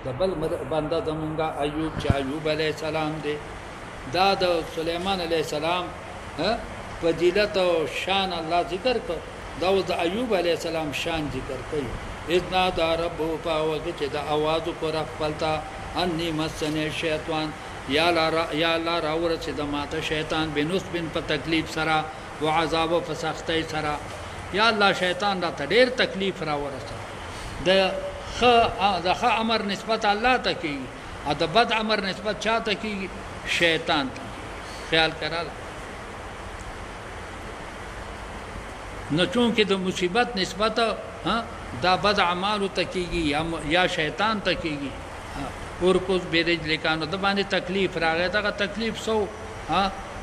د بل بنده زمونږه ایوب چې ایوب علیه السلام دی دا د سلیمان علیه السلام فضیلت او شان الله ذکر کړ دا د ایوب علیه السلام شان ذکر کړي اذنا دا رب په وخت چې د आवाज پر خپلتا انی مسنه شیطان یا الله راور چې د ماته شیطان بنص بن په تکلیف سره او عذاب او فسختۍ سره یا الله شیطان را ډېر تکلیف راور سره د خ امر نسبت الله ته کی او د بد امر نسبت چاته کی شیطان ته خیال کړه نو چون کې د مصیبت نسبت دا بد اعمال ته کیږي یا شیطان ته کیږي اور کوز بیرج لیکانو د باندې تکلیف راغی دا تکلیف سو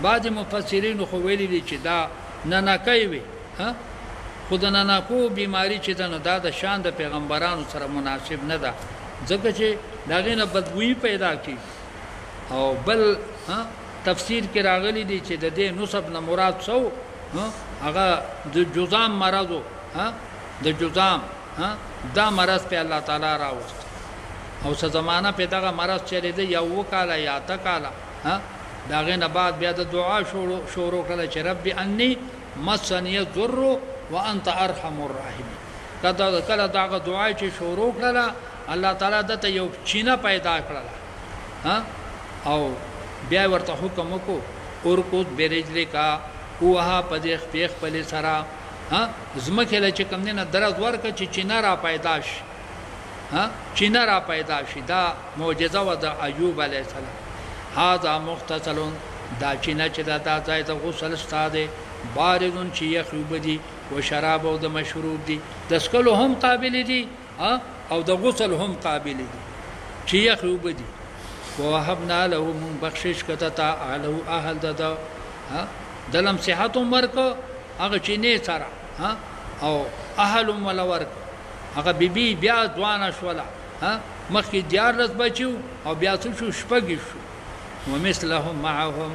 بعض مفسرین خو ویلي دي چې دا نه کوي خود نه کو بیماری چې دا د شان د پیغمبرانو سره مناسب نه ده ځکه چې داغه نه بدبوئی پیدا کی او بل تفسیر کې راغلي دي چې د دې نسب نه مراد سو هغه د جزام مرضو د جزام دا مرض په الله تعالی راوست او څه زمانہ په دغه مرض چره دی یو وکاله یا تکاله داغه نه بعد بیا د دعا شروع کړه چې رب انی مسنی الضر وانت ارحم الراحمین کله داغه دعا چې شروع کړه الله تعالی دته یو چینه پیدا کړه او بیا ورته حکم وکړو اور کو بیرجلی کا کوه پدیخ پیخ پلی سرا زمکه له چې کم نه درز ورکه چې چینه را پیدا شي چینه را پیدا شي دا معجزه و د ایوب علیه السلام هاذا مختصل دا چینه چې دا ځای ته غسل ستاده باردون چې یخوب دي و شراب او د مشروب دي د سکلو هم قابل دي او د غسل هم قابل دي چې یخوب دي ووهبنا له من بخشش کته اهله اهل ددا دلم صحت ورک هغه چې نه سره او اهل ولورک هغه بیبي بیا ځوانه شوله مخکې دیار رس بچو او بیا څو شپږ شو ومثلهم معهم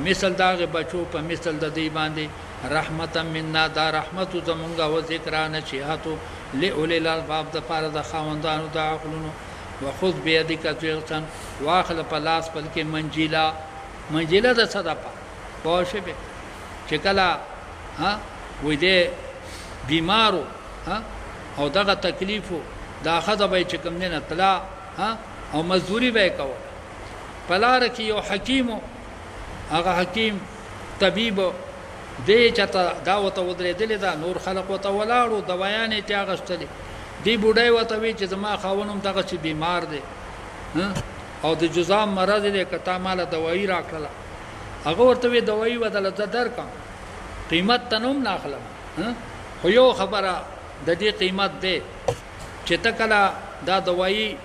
مثل داغه بچو په مثل د دی باندې رحمتا منا دا رحمت زمونږه و ذکر نصیحتو لئول الالباب د پاره د خاوندانو د عقلونو وخذ بيدک ذغتن واخل پلاس بلکې منجیلا د صدقه پوښې به چې کله وې دې بیمارو او دغه تکلیفو دا خدای به چې کوم نه طلا او مزدوری به کوي پلار کې یو حکیم هغه حکیم طبيب دې چته دعوت ودرې دلې دا نور خلق وته ولاړو دوايانې ته غشتلې دی بوډای وته وی چې زما خاونم دغه چې بیمار دی او د جزام مرض دې کته مال دوايي راکړه هغه ورته وی دوايي بدل ته درکم قیمت تنوم ناخلم خو یو خبره د دې قیمت دی چې تکلا دا دوايي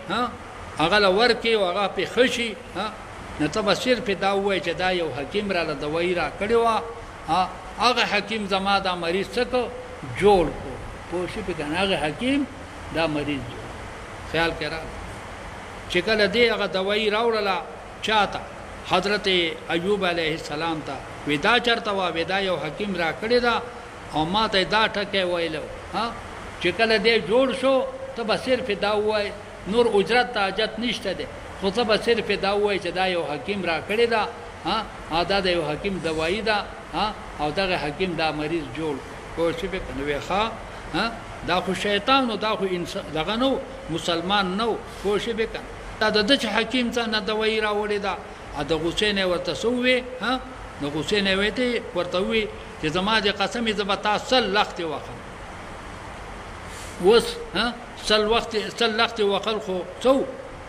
هغه ورکه او هغه په خشي نه ته بصیر په دا وای چې دا یو حکیم را له دوايي را کړو هغه حکیم زما دا مریض څخه جوړ کو پوښي په کنه هغه حکیم دا مریض جوړ خیال کړه چې کله دې هغه دوايي راوړله چاته حضرت ایوب علیه السلام ته ودا چرته وا ودا یو حکیم را کړی دا او ما ته دا ټکه ویلو چې کله دې جوړ شو ته به صرف دا وای نور اجرت ته حاجت نشته ده خو ته به صرف دا وای چې دا یو حکیم را کړی دا دا د یو حکیم دوايي دا او دغه حکیم دا مریض جوړ کوشش وکړي ښا دا خو شیطان او دا خو انسان دغه نو مسلمان نو کوشش وکړي دا د حکیم څخه نه دوايي راوړی دا د حسین ورته سوې د حسین وته ورته وی چې زما د قسم زبتا سل لخت وخم وس سل لخت وخل خو سو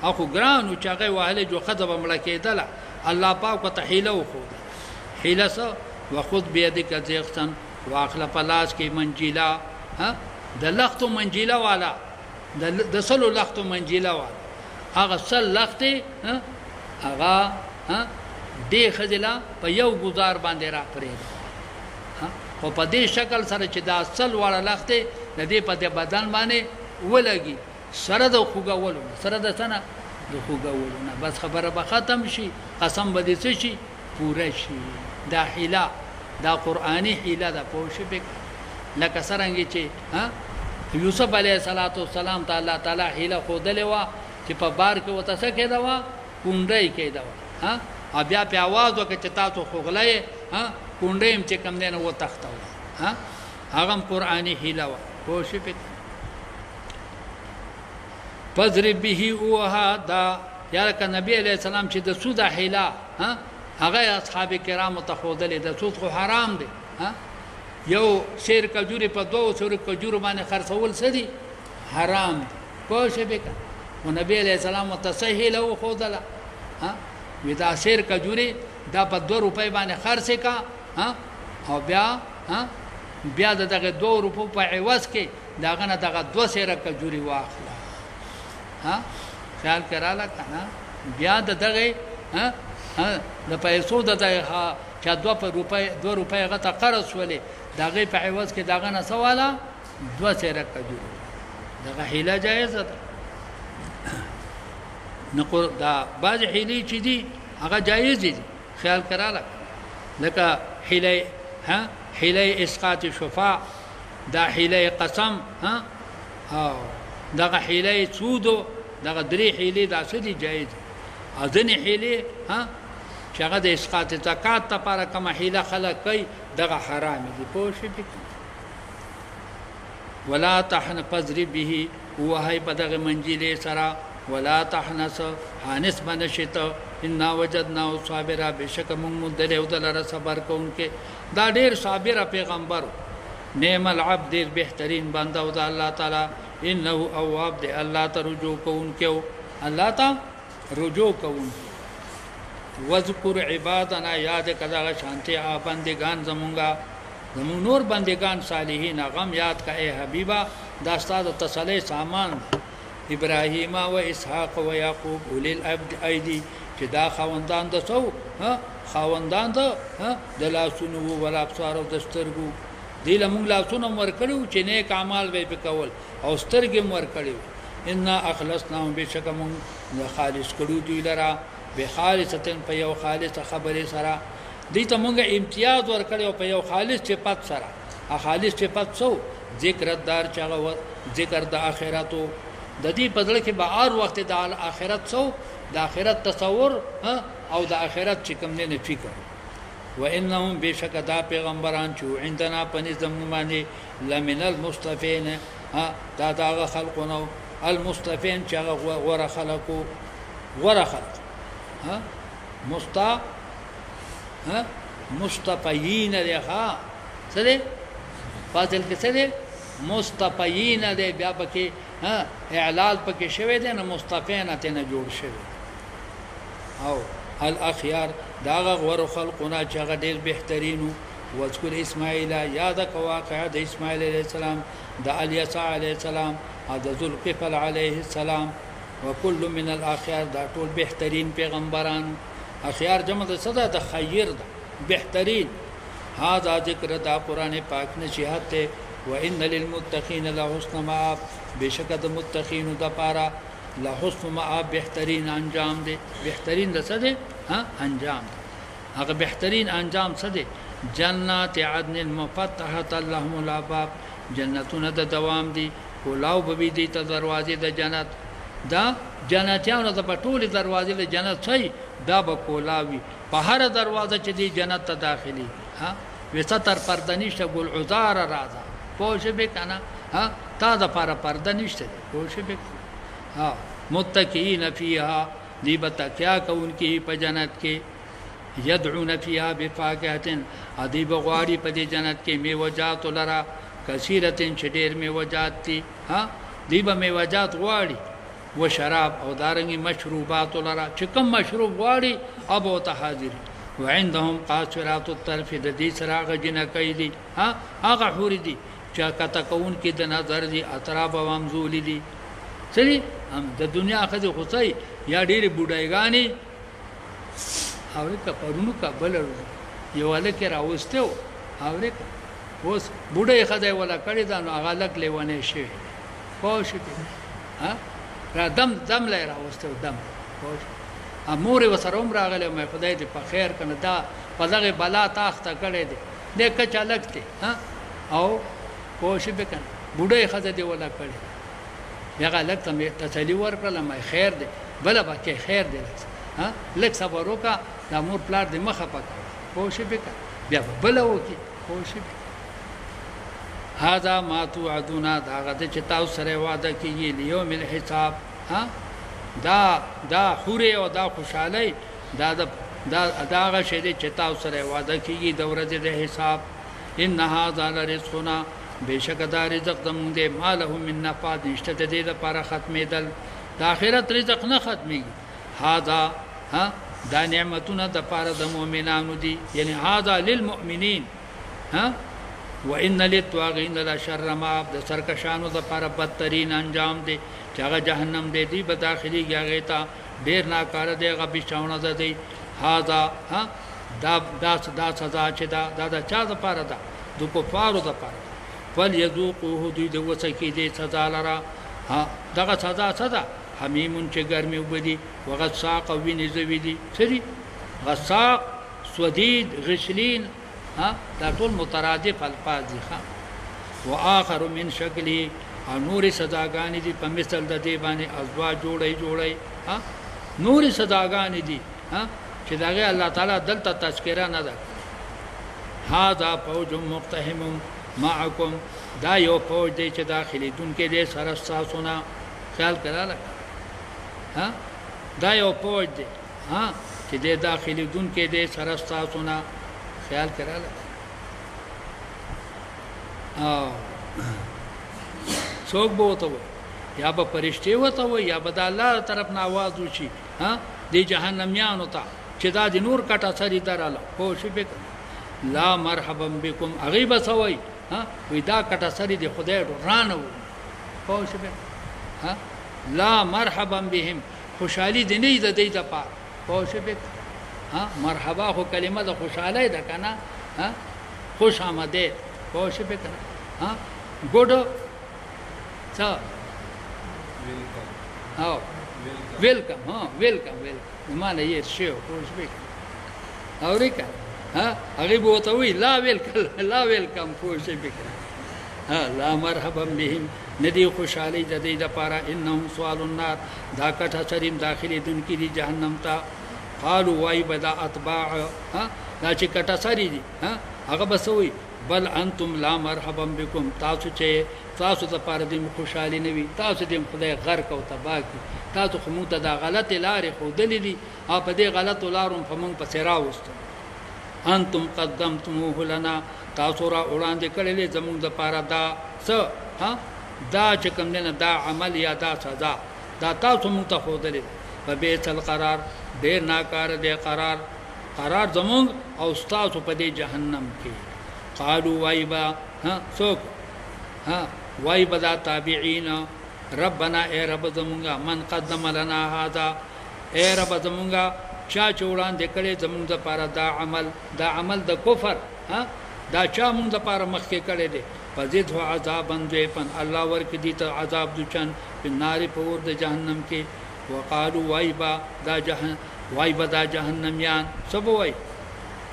اخو ګرانو چې هغه واهله جو خدب ملکیدله الله پاک ته حیله وخو حیله سو وخذ بيدک ذغتن واخل پلاس کې منجیلا د لخت منجیلا والا د سلو لخت منجیلا والا هغه سل لخت هغه دې خجلا په یو گزار باندې را پرې او په دې شکل سره چې دا اصل واړه لخته د دې په بدن باندې ولګي سره د خوګولو سره د ثنا د خوګولو نه بس خبره به ختم شي قسم به دې شي پوره شي دا حیله دا قرآنی حیله ده پوښ به لکه څنګه چې یوسف علیه السلام تعالی حیله خو دلوا چې په بار کې وته څه کېده وه کونډۍ کېده وه بیا پې اواز وکړه چې تاسو خوغلی کونډۍ هم چې کوم دی نو وتښتوله هغه هم قرآني هیله وه پوه شوې پې فضرب به ووهه دا یا لکه نبي علیه السلام چې د سود هیله هغه اصحاب کرامو ته ښودلې د سود خو حرام دی یو سیر کجوري په 200 کجورو باندې خرڅول څه دي حرام دي پوه شوې پې او نبي علیه السلام ورته څه هیله وښودله وی دا سیر کجوري دا په 2 روپۍ باندې خرڅې کا او بیا د دغه 2 روپو په عوض کې دغه نه دغه 2 سیره کجوري واخله خیال کراله کنه بیا د دغه د پیسو د چا 2 روپۍ هغه ته قرض ولې دغه په عوض کې دغه نه سواله 2 سیره کجوري دغه هیله جایزه ده نقول دا بعض حیلې چې دي هغه جایز دي خیال کراله لکه حیله اسقاط شفاع دا حیله قسم او دغه حیله سودو دغه 3 حیلې دا څه دي جایز اذن حیلې چې هغه د اسقاط زکات لپاره کومه حیله خلک کوي دغه حرام دي پوه شئ ولا تحن فضرب به وهي په دغه منجلې سره ولا تحنس حانس بنشت ان وجدنا صابرا بشک محمد له ودلره صبر کوونکې دا ډیر صابر پیغمبر نعم العبد ډیر بهترین بنده او الله تعالی انه اواب دی الله ته رجوع کوونکې الله ته رجوع کوونکې وذكر عبادنا یاد کړه شانتي بندگان زمونږه زمون نور بندگان صالحین غم یاد کا اے حبیبا دا ستاسو تسلی سامان ابراهیم و اسحاق و یعقوب اولی العبد ایدی چې دا خاوندان د سو خاوندان د لاسونو ول ابصار او د سترګو دی لمون لاسونو ورکړو چې نیک اعمال به وکول او سترګې ورکړو ان اخلصناهم بشکم خالص کړو دی لرا به خالصتن په یو خالص خبره سره دې ته مونږه امتیاز ورکړو په یو خالص صفات سره خالص صفات سو ذکر دار چاغه ذکر د اخرتو د دې بدل کې به هر وخت د اخرت سو د اخرت تصور او د اخرت چې کوم نه فکر وانهم بشک دا پیغمبران چې عندنا پنځ زمونه لمن المصطفین دا خلقونو المصطفین چې غره خلقو غره خلق مصطفین لها څه دې فاضل کې څه دې مصطفین دې بیا پکې اعلال پکې شوی دی نو مصطفین ته نه جوړ شوی او الاخيار دا غور خلقنا چې هغه ډېر بهترینو وذكر اسماعیل یاد کا واقعه د اسماعیل علیه السلام د الیسع علیه السلام او د ذوالقفل علیه السلام وكل من الاخيار دا ټول بهترین پیغمبران اخيار جمع د صدا د خیر ده بهترین هاذا ذکر دا قران پاک نصیحت ته وان للمتقین لحسن مآب بشک د متقین د پاره لحسن مآب بهترین انجام دی بهترین د څه دی انجام هغه بهترین انجام څه دی جنات عدن المفتحه لهم الابواب جنتونه د دوام دي کولاو به دي ته دروازې د جنت دا جنتیانو د پټولې دروازې د جنت صحیح دا به کولاوي په هر دروازه چې دی جنت ته داخلي وستر پرده نشته ګل عذار راځه پوه شئ کنه تا د پاره پرده نشته پوه شئ متکئین فیها دی بتکیا کونکي په جنت کې يدعون فيها بفاكهه ادي بغواړي په دې جنت کې میوجات لرا کثیرتن شډیر میوجات دي دی به میوجات غواړي و شراب او دارنګي مشروبات لرا چې کوم مشروب غواړي ابو ته حاضر وعندهم قاصرات الطرف د دې سراغ جن کيدي هغه حور دي چې کته کون کې د نظر دي اطراب او ممزول دي سړي هم د دنیا خځه خوځي یا ډېری بډایګانی اورې کپرونو کبل یو الکه راوستو اورې اوس بډای خځه ولا کړی دا نو هغه لک لیونه شي پوه شئ را دم لای راوستو دم پوه امور وسره عمر غله مې خدای دې په خیر کنه دا په دغه بلا تاخته کړي دي دغه چالکته او پوه شئ کنه بډای خځه دې ولا کړی هغه لک ته تسلی ورکړل ما خیر دی بل به کې خیر دی ها لک صبر وکا د مور پلار دی مخه پک پوه شي بک بیا بل وکي پوه شي هذا ما توعدون دا غته چې تاسو سره وعده کیږي لیوم الحساب ها دا خوره او دا خوشاله دا غشه دې چې تاسو سره وعده کیږي د ورځې د حساب ان هذا لرزقنا بشک دا رزق زمون دې ماله من نفاد نشته دې لپاره ختمېدل د آخرت رزق نه ختميږي هذا ها دا نعمتونه د لپاره د مؤمنانو دي یعنی هذا للمؤمنین ها وان للطاغین لشر مآب د سرکشانو د لپاره بدترین انجام دی چې هغه جهنم دی دی به داخلي هغه ته ډیر ناکاره دی هغه بشاونه ده دی هذا ها دا سزا چې دا چا د لپاره ده د کفارو د لپاره فليذوقوه دوی د وسکې دې سزا لرا ها دغه سزا صدا حمیم چې ګرمي وبدي وغساق ویني زوی دي سری غساق سودید غسلین ها دا ټول مترادف الفاظ دي ها واخر من شکله نور سزاګانې دي په مثل د دې باندې ازوا جوړي ها نور سزاګانې دي ها چې داغه الله تعالی دلته تذکرہ نه ده هاذا فوج مقتحم معكم دا یو فوج دی چې داخلي دن کې دې سره تاسو خیال کړه ها دا یو فوج دی ها چې دې داخلي دن کې دې سره تاسو خیال کړه څوک به وته یا به پرشتي وته یا به د الله طرف نه आवाज وشي ها د جهنميانو ته چې دا د نور کټه سری دراله خو شي به لا مرحبا بكم غیبه سوي ها ودا کټه سری د خدای رانه خو شي به ها لا مرحبا بهم خوشالي د نه د دې د پاره خو شي به ها مرحبا خو کلمه د خوشاله ده کنه ها خوش آمده خو شي به کنه ها ګډ څه او ویلکم ها ویلکم معنی یې شی خوش به اوريکا ها هغه بوته وی لا ویلکم خوش به ها لا مرحبا بهم ندی خوشالي د دې لپاره انهم سوال النار دا کټه چریم داخلي دن کې دي جهنم ته قالوا وای بدا اتباع ها دا چې کټه سری دي ها هغه بسوي بل انتم لا مرحبا بكم تاسو چې تاسو ته پاره دې خوشالي نه وي تاسو دې خدای غرق او تباہ کی تاسو خو مونږ ته دا غلط لارې خو دلې او په دې غلط لارو په مونږ پسې راوستو انتم قدمتموه لنا تاسو را وړاندې کړلې زمونږ د پاره دا څه ها دا چې کوم نه دا عمل یا دا سزا دا تاسو مونږ ته خو دلې په بیت القرار ډېر ناکار دې قرار زمونږ او تاسو په دې جهنم کې قالوا وایبا ها څوک ها وایبا دا تابعین ربنا اے رب زمونږه من قدم لنا هذا اے رب زمونږه چا چوڑان دکړې زمونږ لپاره دا عمل د کفر ها دا چا مونږ لپاره مخکې کړې دي فزيد هو عذاب اندې پن الله ورک دي ته عذاب دچن په نار پور د جهنم کې وقالو وایبا دا جهنميان سبوي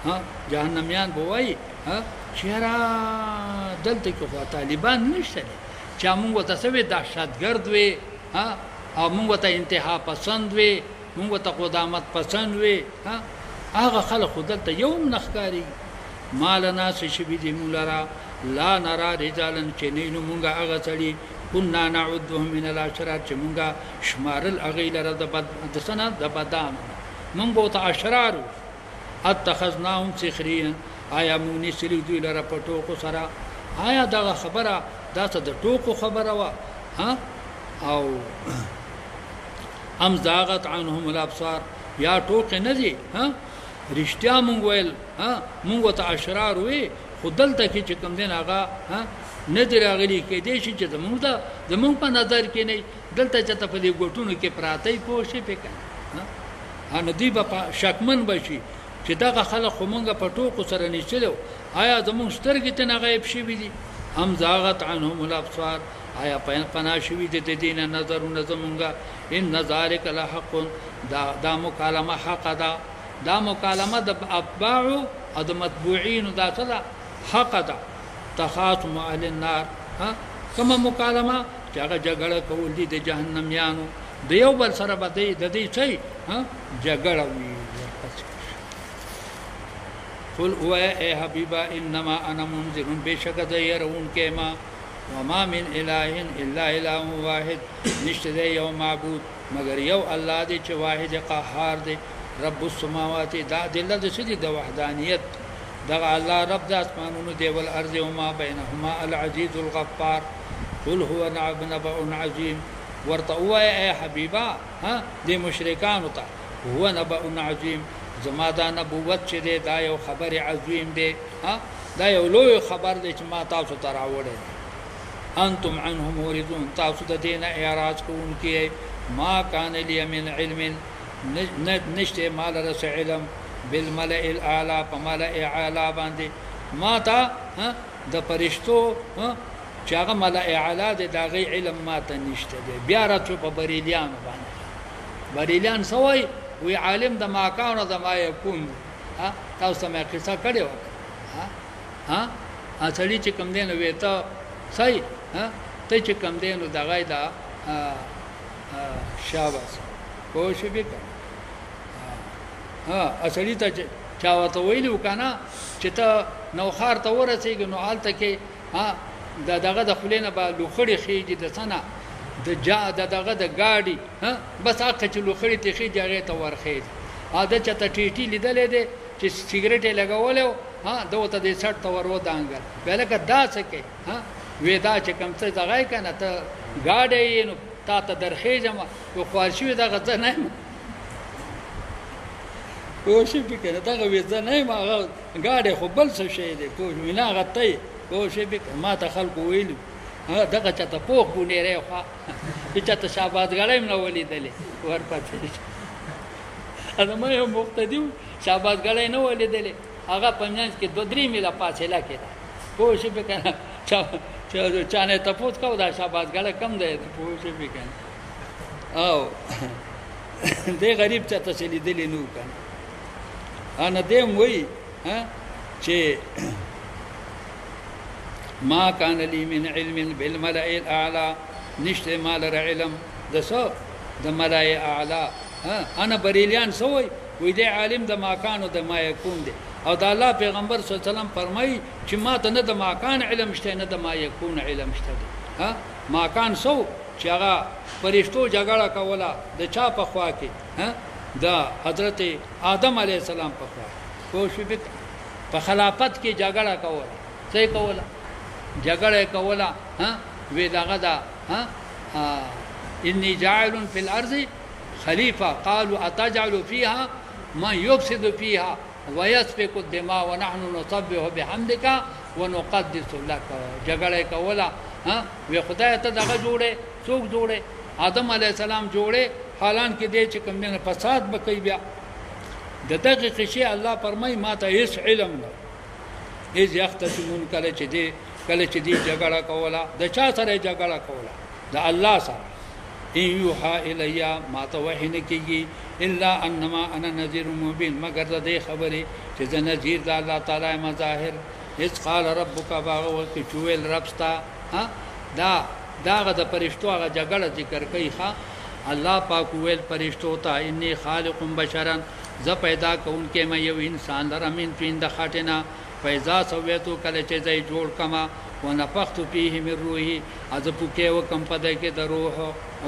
ها جهنميان بوي ها چیرې دلته کې طالبان نشته چې موږ ته سوي دهشتګرد وي ها او موږ ته انتها پسند وي موږ ته قدامت پسند وي ها هغه خلک دلته یوم نخکاری مال ناس شبي دي مولرا لا نرى رجالا چنينو مونږه هغه چړي كنا نعدهم من الاشرار چې مونږه شمارل اغیلره د سنه د بدام مونږه ته اشرار اتخذناهم سخرين آیا مونږ نسلی دوی لره پټوکو سره آیا دا خبره دا څه د ټوکو خبره وا ها او ام زاغت عنهم الابصار یا ټوک نه دي ها رښتیا مونږ ویل ها مونږ ته اشرار وي خدلته کې چې کوم دین هغه ها نه دراغلي کې دي چې زمونږ په نظر کې نه دلته چې ته په دې ګټونو کې پراتې پوښې پکې ها نو دی په شکمن بشي چې دا خلک مونږه په ټوکو سره نشلو آیا زمونږ سترګې ته نه غیب شي دي هم زاغت عنهم الابصار آیا پنا شوی د دین نظرونه زمونږه ان ذالک لحق دا مکالمه حق ده دا مکالمه د اتباع او د متبوعين دا څه حق ده تخاصم اهل النار ها کوم مکالمه چې هغه جګړه کول دي د جهنميانو د یو بل سره به د دې څه جګړه وي قل هو اے حبیبا انما انا منذر بشک د يرون کما وما من اله الا اله واحد نشته یو معبود مگر یو الله دی چې واحد قهار دی رب السماوات دا دله د سدي د وحدانیت دغه الله رب د اسمانونو دی ول ارض وما بينهما العزيز الغفار قل هو نبأ عظيم ورته وای اے حبیبا د مشرکان ته هو نبأ عظیم زما دا نبوت چې دی دا یو خبر عظیم دی دا یو لوی خبر دی چې ما تاسو ته راوړی انتم عنه موردون تاسو د دینه اعراض کوونکي ما کان لی من علم نشته مال رس علم بالملئ الاعلى فملئ اعلى باندې ما تا د پرشتو چې هغه ملئ اعلى د دغه علم ما ته نشته دی بیا راځو په بریلیان باندې بریلیان سوای وی عالم د ما کان او د ما یکون تاسو مې قصه کړې و اصلي چې کوم دین وې ته صحیح ته چې کوم دین دغه دا شاباس کوښ وکړه اصلي ته چا وته ویلو کنه چې ته نو خار ته ورسېږي نو حالت کې دغه د خلینو به لوخړی خېږي د سنه د دغه د گاډي بس هغه چې لوخړی ته خېږي هغه ته ورخېږي عادت چته ټیټی لیدلې ده چې سیګریټ لګولې دوته د سټ ته ورو دانګل بلکې دا څه کې وېدا چې کوم څه دغه کنه ته گاډي نو تا ته درخېږم او خوارشي دغه څه نه کوشش وکړه دغه وېدا نه ما گاډي خو بل څه شي دي کوم نه غته کوشش وکړه ما ته خلکو ویلو دغه چته پوخ بونیره خو چې چته شابادګړې نه ولیدلې ورپاتې انا ما یو مقتدی شابادګړې نه ولیدلې هغه پنځه کې 2-3 میله فاصله کېده کوشش وکړه چا نه تاسو کو دا شابادګړې کم ده کوشش وکړه او دې غریب چته لیدلې نو کنه انا دې وای چې ما كان لي من علم بالملأ الأعلى نشته مال علم دسو د ملأ اعلى انا بریلیان سوی وې دې عالم د ما کان او د ما یکون دي او د الله پیغمبر صلی الله علیه وسلم فرمایي چې ما ته نه د ما کان علم شته نه د ما یکون علم شته ما کان سو چې هغه فرشتو جګړه کوله د چا په خوا کې د حضرت آدم علیه السلام په خوا کوشش په خلافت کې جګړه کوله څه کوله جګړه کوله وی دغه دا انی جاعل فی الارض خلیفہ قالوا اتجعل فيها من يفسد فيها ويسفك الدماء ونحن نسبح بحمدك ونقدس لك جګړه کوله وی خدای ته دغه جوړه څوک جوړه آدم علی السلام جوړه حالان کې دې چې کوم نه فساد بکې بیا د دغه شی الله فرمای ما ته هیڅ علم نه اذ یختمون کله چې دې جګړه کوله د چا سره جګړه کوله د الله سره ان یوحى الیا ما ته وحی نه کیږي الا انما انا نذیر مبین مگر د خبره چې د نذیر د الله تعالی مظاهر اذ قال ربک باغ وقت چویل ربستا داغه د پرشتو هغه جګړه ذکر کوي الله پاک ویل پرشتو ته انی خالق بشرا ز پیدا کوونکې مې یو انسان درمن پیند خاطینا فیضا سویتو کله چې ځای جوړ کما ونفخت فيه من روحي از پوکې وکم پدې کې د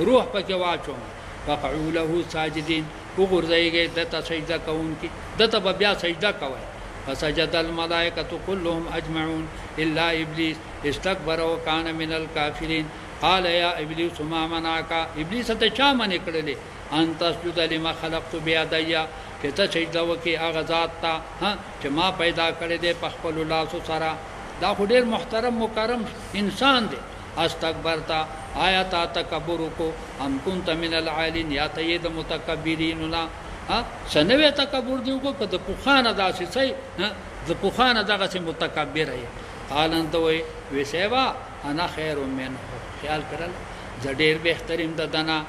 روح پکې واچوم فقعوا له ساجدين وګرځيږي د سجده کوونکی دته بیا سجده کوي فسجد الملائکه كلهم اجمعون الا ابلیس استكبر وكان من الكافرين قال يا ابلیس ما منعك ابلیس ته چا منې کړلې ان تسجد لما خلقت بيدي چې ته سجده وکې هغه ذات ته چې ما پیدا کړې دې په خپل لاس سره دا ډېر محترم مکرم انسان دی استكبرتا آیات تکبر کو ام كنت من العالین یا ته د متکبرین لا سنوي تکبر دیو کو کده پوخانه داسې سي د پوخانه دغه سي متکبر ای قالن دوی وسیوا انا خیر منه خیال کړل ز ډېر بهترین د دنا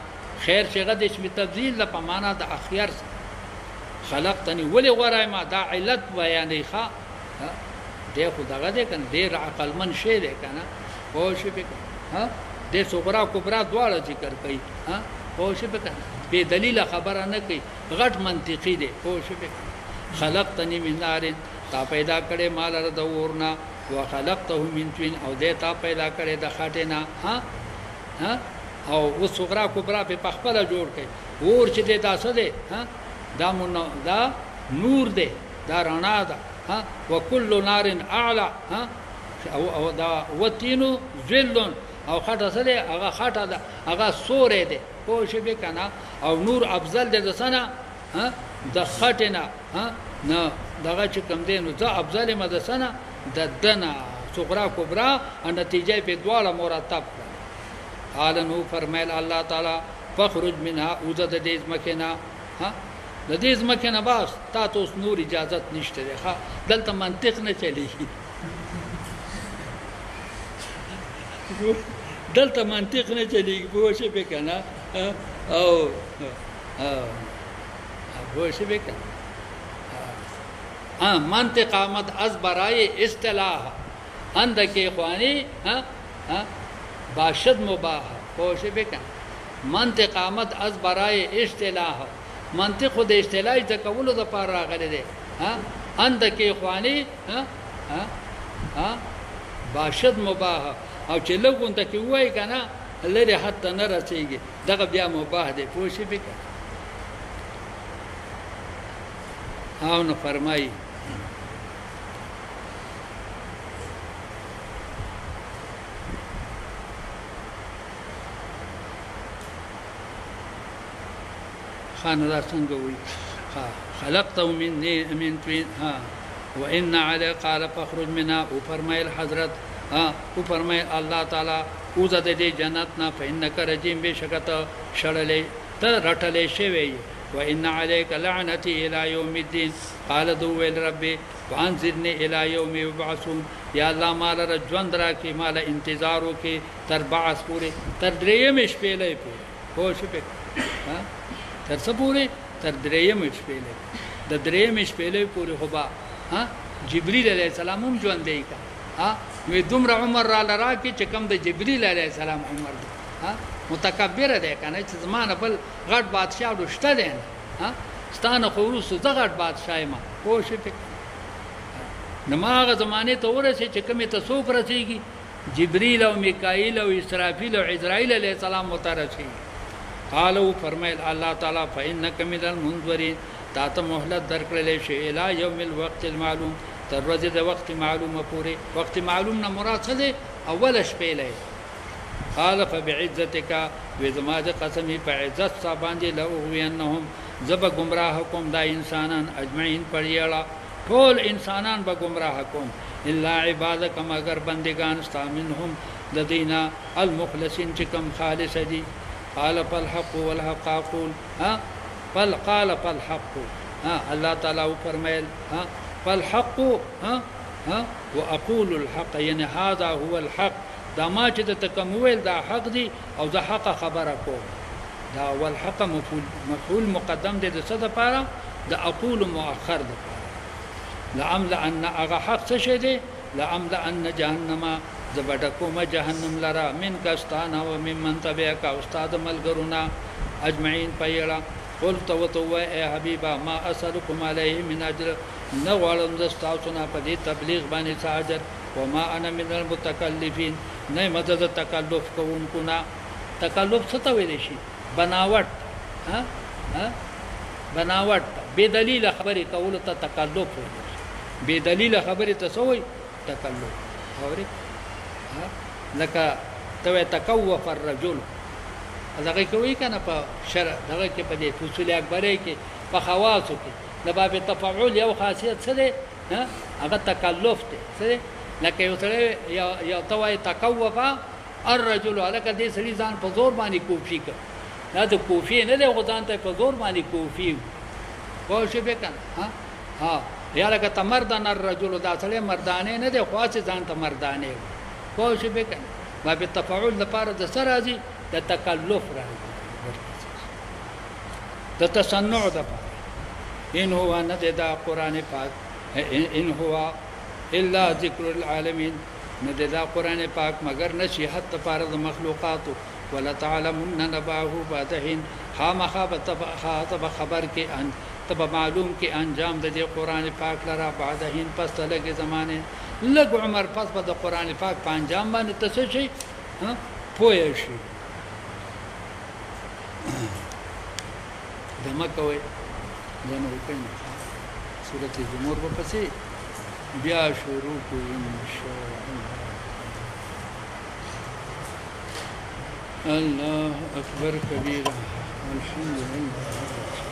خیر شغه د اسم تبذیل له پمانه د اخیر خلقتنی ولی غراي ما دا علت بیانې ښا دی خو دغه دې کنه ډېر عقل من شی دی کنه خو شي به د صغرا کبرا دواړه ذکر کوي ها پوه شئ په کنه بے دلیل خبره نه کوي غټ منطقي دی پوه شئ په خلقتنی من نار تا پیدا کړې مال د اورنا وخلقته من طين او دې تا پیدا کړې د خټینا ها ها او وسغرا کبرا په پخپله جوړ کړي اور چې دې تاسو دې ها دا نور دې دا رڼا ده ها وكل نار اعلى ها او دا وتینو ذلن او خټه سره هغه خټه ده هغه سورې ده پوه شئ به کنه او نور افضل ده سنه ها د خټنه ها نه دغه چې کم دی نو ځا افضل مدسنه د دنا صغرا کبرا نتیجه په دواړه مرتب قال نو فرمایل الله تعالی فخرج منها اوزد دې مکنا ها د دې مکنا باس تا ته نور اجازه نشته ده ها دلته منطق نه چلیږي دلته منطق نه چلیږي پوه شئ په کنه او پوه شئ په کنه منطق آمد از برای اصطلاح اندکی خوانی باشد مباح پوه شئ په کنه منطق آمد از برای اصطلاح منطق خود اصطلاح د کولو د پاره راغلی دی اندکی خوانی باشد مباح او چې لګون ته کې وای کنه لري حتی نه رسیږي دغه بیا مباح دی پوه شئ په او نو فرمایي خان دا څنګه وي خلقته من طين ها وان على قال فخرج منها وفرمایل حضرت او فرمای الله تعالی او زده دې جنت نه فإنك رجيم بشکت شړلې ته رټلې شوی وان عليك لعنتي الى يوم الدين قال دو ربي وانذرني الى يوم يبعثون یا الله مال رجوند را کی مال انتظارو کی تر بعث پوره تر دریم شپېلې پوره خو شپې تر څه پوره تر دریم شپېلې د دریم شپېلې پوره خو ها جبريل عليه السلام هم ژوند دی کا وی دومره عمر را لرا کی چې کوم د جبريل عليه السلام عمر دی متکبر دی کنه چې زمانه بل غټ بادشاہ ورشته دی ستانه خو ورسو د غټ بادشاہ ما خو شي نماغه زمانه ته ورسې چې کومه ته سو پرسیږي جبريل او میکائیل او اسرافیل او عزرائیل علیہ السلام مترسي قالو فرمایل الله تعالی فإنك من المنذرين تا ته مهلت درکړلې شي الی یوم الوقت المعلوم تر ورځې د وخت معلومه پورې وخت معلوم نه مراد څه دی اول شپې لې قال فبعزتك وزما د قسمی په عزت صاحب باندې له وینهم زب گمراه کوم دا انسانان اجمعین پړیالا ټول انسانان به گمراه کوم الا عبادك مگر بندگان استا منهم لدينا المخلصين چې کوم خالص دي قال فالحق والحق اقول قال فالحق الله تعالی فرمایل فالحق واقول الحق يعني هذا هو الحق دا ما چې د تکمویل دا حق دی او دا حق خبره کوم دا والحق مفعول مقدم دی د څه لپاره د اقول مؤخر دی لعمل اغه حق څه شي دی لعمل جهنم زبدکوم جهنم لرا من کستانا و ممن تبعك استاد ملګرونا اجمعين پيړه قلت وتو اے حبيبا ما اسلكم عليه من اجر نغوالم زستاوسنا په دې تبلیغ باندې ساجر وما انا من المتکلفین نه مدد تکلف کوونکو نه تکلف څه ته ویل شي بناوټ بناوټ بے دلیل خبرې کول ته تکلف وي بے دلیل خبرې ته سوې تکلف اوري لکه تو تکوف الرجل دغه کوي کنه په شرع دغه کې په دې فصول اکبره کې په خواصو کې د باب تفعول یو خاصیت څه ده هغه تکلف ده څه لکه یو سره یو توای تکوف الرجل لکه دې سړي ځان په زور باندې کوفي کړ دا د کوفي نه ده غوډان ته په زور باندې کوفي خو شي به کنه یا لکه تمردن الرجل دا سړي مردانه نه ده خاص ځان ته مردانه خو شي به کنه باب تفعول لپاره د سره راځي د تکلف راځي د تصنع د ان هو نددا قران پاک ان هو الا ذکر العالمین نه دا قرآن پاک مگر نصیحت لپاره د مخلوقاتو ولا تعلمن نبأه بعد حين خامخا تب خبر کې ان تب معلوم کې انجام د دې قرآن پاک لرا بعد حين پس لګي زمانه لګ عمر پس د قرآن پاک په انجام باندې تاسو شي پوه شي دمه کوي ځنه وکړي سورته زمر په پسې بیا شروع کوي ان شاء الله الله اکبر کبیره الحمد لله